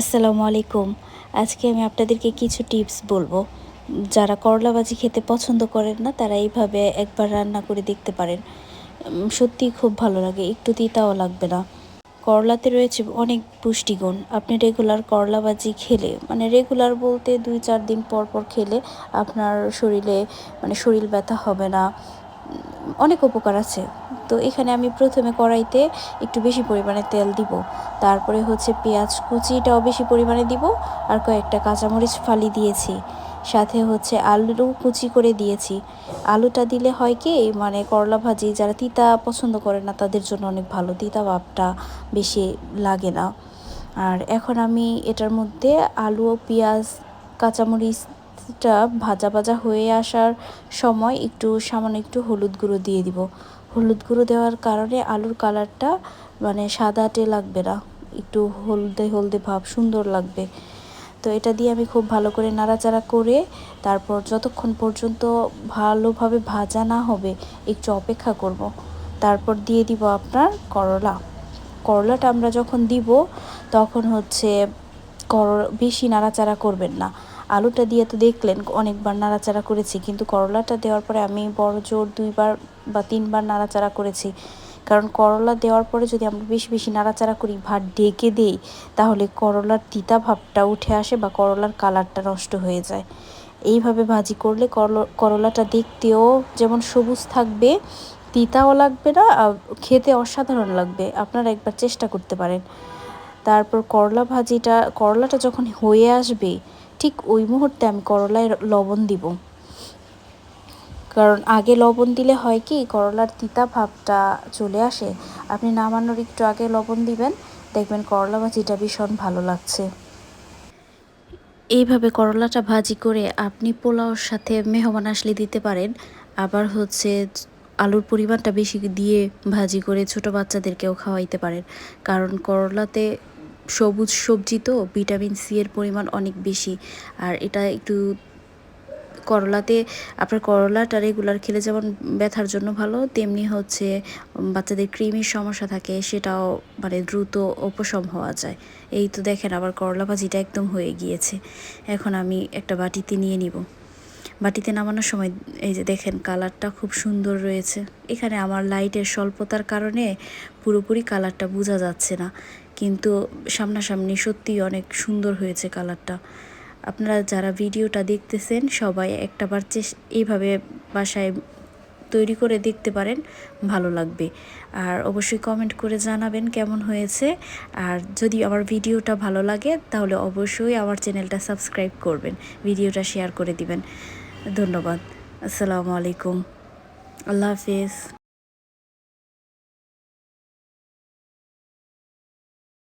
আসসালামু আলাইকুম। আজকে আমি আপনাদেরকে কিছু টিপস বলবো। যারা করলা ভাজি খেতে পছন্দ করেন না, তারা এইভাবে একবার রান্না করে দেখতে পারেন। সত্যিই খুব ভালো লাগে, একটু তিতাও লাগবে না। করলাতে রয়েছে অনেক পুষ্টিগুণ। আপনি রেগুলার করলা ভাজি খেলে, মানে রেগুলার বলতে ২-৪ দিন পর পর খেলে আপনার শরীরে শরীর ব্যথা হবে না। অনেক উপকার আছে। তো এখানে আমি প্রথমে কড়াইতে একটু বেশি পরিমাণে তেল দিব। তারপরে হচ্ছে পেঁয়াজ কুচিটাও বেশি পরিমাণে দিব, আর কয়েকটা কাঁচামরিচ ফালি দিয়েছি। সাথে হচ্ছে আলু কুচি করে দিয়েছি। আলুটা দিলে হয় কি, করলা ভাজি যারা তিতা পছন্দ করে না তাদের জন্য অনেক ভালো, তিতা ভাবটা বেশি লাগে না। আর এখন আমি এটার মধ্যে আলু ও পেঁয়াজ কাঁচামরিচটা ভাজা ভাজা হয়ে আসার সময় সামান্য একটু হলুদ গুঁড়ো দিয়ে দিব। হলুদ গুঁড়ো দেওয়ার কারণে আলুর কালারটা সাদাটে লাগবে না, একটু হলদে হলদে ভাব সুন্দর লাগবে। তো এটা দিয়ে আমি খুব ভালো করে নাড়াচাড়া করে তারপর যতক্ষণ পর্যন্ত ভালোভাবে ভাজা না হবে একটু অপেক্ষা করব। তারপর দিয়ে দিব আপনার করলাটা আমরা যখন দিব তখন হচ্ছে বেশি নাড়াচাড়া করবেন না। আলুটা দিয়ে তো দেখলেন অনেকবার নাড়াচাড়া করেছি, কিন্তু করলাটা দেওয়ার পরে আমি বড় জোর 2 বার বা 3 বার নাড়াচাড়া করেছি। কারণ করলা দেওয়ার পরে যদি আমরা বেশি বেশি নাড়াচাড়া করি, ভাত ঢেকে দেই, তাহলে করলার তিতা ভাবটা উঠে আসে বা করলার কালারটা নষ্ট হয়ে যায়। এইভাবে ভাজি করলে করলাটা দেখতেও যেমন সবুজ থাকবে, তিতাও লাগবে না, খেতে অসাধারণ লাগবে। আপনারা একবার চেষ্টা করতে পারেন। তারপর করলাটা যখন হয়ে আসবে, ঠিক ওই মুহূর্তে আমি করলায় লবণ দিব। কারণ আগে লবণ দিলে হয় কি, করলার তিতা ভাবটা চলে আসে। আপনি নামানোর একটু আগে লবণ দিবেন, দেখবেন করলা ভাজিটা ভীষণ ভালো লাগছে। এইভাবে করলাটা ভাজি করে আপনি পোলাওর সাথে মেহমান আসলে দিতে পারেন। আবার হচ্ছে আলুর পরিমাণটা বেশি দিয়ে ভাজি করে ছোট বাচ্চাদেরকেও খাওয়াইতে পারেন। কারণ করলাতে সবুজ সবজি, তো ভিটামিন সি এর পরিমাণ অনেক বেশি। আর এটা একটু করলাতে আপনার করলাটা রেগুলার খেলে যেমন ব্যথার জন্য ভালো, তেমনি হচ্ছে বাচ্চাদের কৃমির সমস্যা থাকে সেটাও দ্রুত উপশম হওয়া যায়। এই তো দেখেন আবার করলা ভাজিটা একদম হয়ে গিয়েছে। এখন আমি একটা বাটিতে নিয়ে নিব। বাটিতে নামানোর সময় এই যে দেখেন কালারটা খুব সুন্দর রয়েছে। এখানে আমার লাইটের স্বল্পতার কারণে পুরোপুরি কালারটা বোঝা যাচ্ছে না, কিন্তু সামনাসামনি সত্যিই অনেক সুন্দর হয়েছে কালারটা। আপনারা যারা ভিডিওটা দেখতেছেন সবাই একটাবার এইভাবে বাসায় তৈরি করে দেখতে পারেন, ভালো লাগবে। আর অবশ্যই কমেন্ট করে জানাবেন কেমন হয়েছে। আর যদি আমার ভিডিওটা ভালো লাগে তাহলে অবশ্যই আমার চ্যানেলটা সাবস্ক্রাইব করবেন, ভিডিওটা শেয়ার করে দিবেন। ধন্যবাদ। আসসালামু আলাইকুম। আল্লাহ হাফেজ।